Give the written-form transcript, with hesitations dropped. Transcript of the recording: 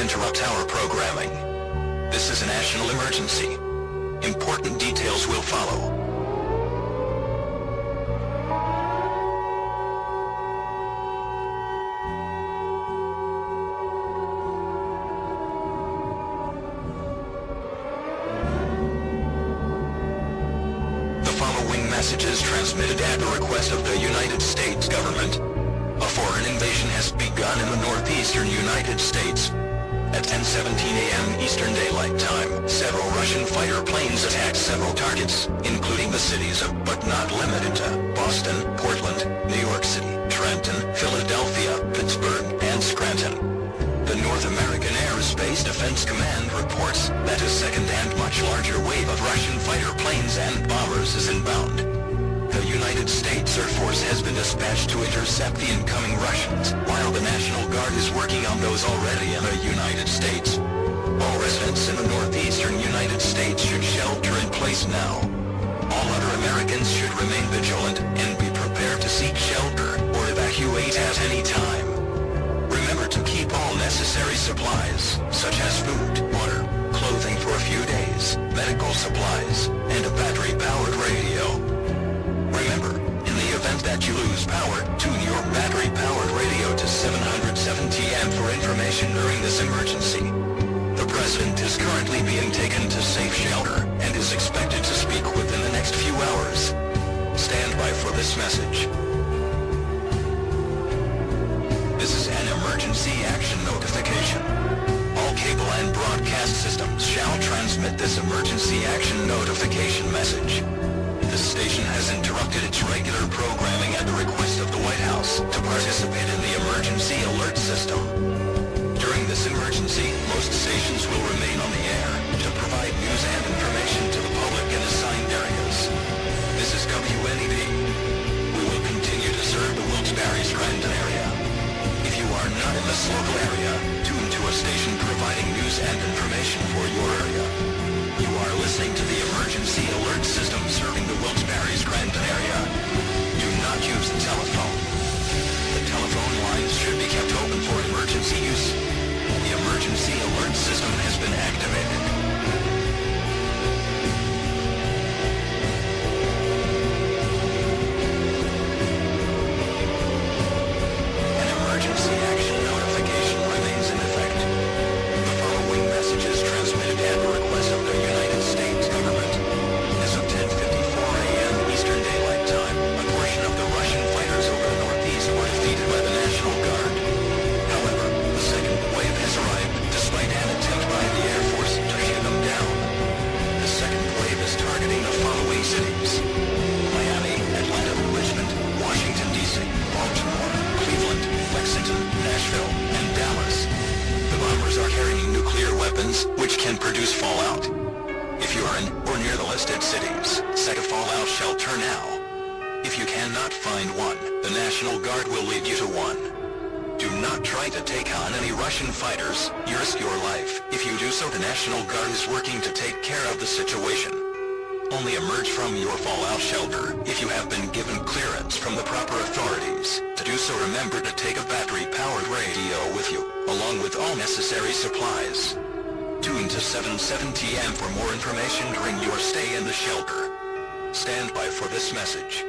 interrupt our programming. This is a national emergency. Important details will follow. Messages transmitted at the request of the United States government. A foreign invasion has begun in the northeastern United States. At 10:17 a.m. Eastern Daylight Time, several Russian fighter planes attacked several targets, including the cities of, but not limited to, Boston, Portland, New York City, Trenton, Philadelphia, Pittsburgh, and Scranton. The North American Aerospace Defense Command reports that a second and much larger wave of Russian fighter planes and bombers is inbound. The United States Air Force has been dispatched to intercept the incoming Russians, while the National Guard is working on those already in the United States. All residents in the northeastern United States should shelter in place now. All other Americans should remain vigilant and be prepared to seek shelter or evacuate at any time. Remember to keep all necessary supplies, such as food, water, clothing for a few days, medical supplies, and a battery-powered radio. Remember, in the event that you lose power, tune your battery-powered radio to 770 amp for information during this emergency. The President is currently being taken to safe shelter and is expected to speak within the next few hours. Stand by for this message. This is an emergency action notification. All cable and broadcast systems shall transmit this emergency action notification message. This station has interrupted its regular programming at the request of the White House to participate in the emergency alert system. During this emergency, most stations will remain on the air to provide news and information to the public in assigned areas. This is WNED. We will continue to serve the Wilkes-Barre-Scranton area. If you are not in this local area, tune to a station providing news and information for your area. You are listening to the emergency alert system serving the Wilkes-Barre-Scranton area. Do not use the telephone. The telephone lines should be kept open for emergency use. The emergency alert system has been activated. An emergency action notification remains in effect. The following message is transmitted at the request of the United States government. As of 10:54 a.m. Eastern Daylight Time, a portion of the Russian fighters over the northeast were defeated by the National Guard. However, the second wave has arrived, despite an attempt by the Air Force to shoot them down. The second wave is targeting the following cities: Miami, Atlanta, Richmond, Washington, D.C., Baltimore, Cleveland, Lexington, Nashville, and Dallas. The bombers are carrying nuclear weapons, which can produce fallout. If you are in or near the listed cities, set a fallout shelter now. If you cannot find one, the National Guard will lead you to one. Do not try to take on any Russian fighters. You risk your life. If you do so, the National Guard is working to take care of the situation. Only emerge from your fallout shelter if you have been given clearance from the proper authorities. To do so, remember to take a battery-powered radio with you, along with all necessary supplies. Tune to 770 AM for more information during your stay in the shelter. Stand by for this message.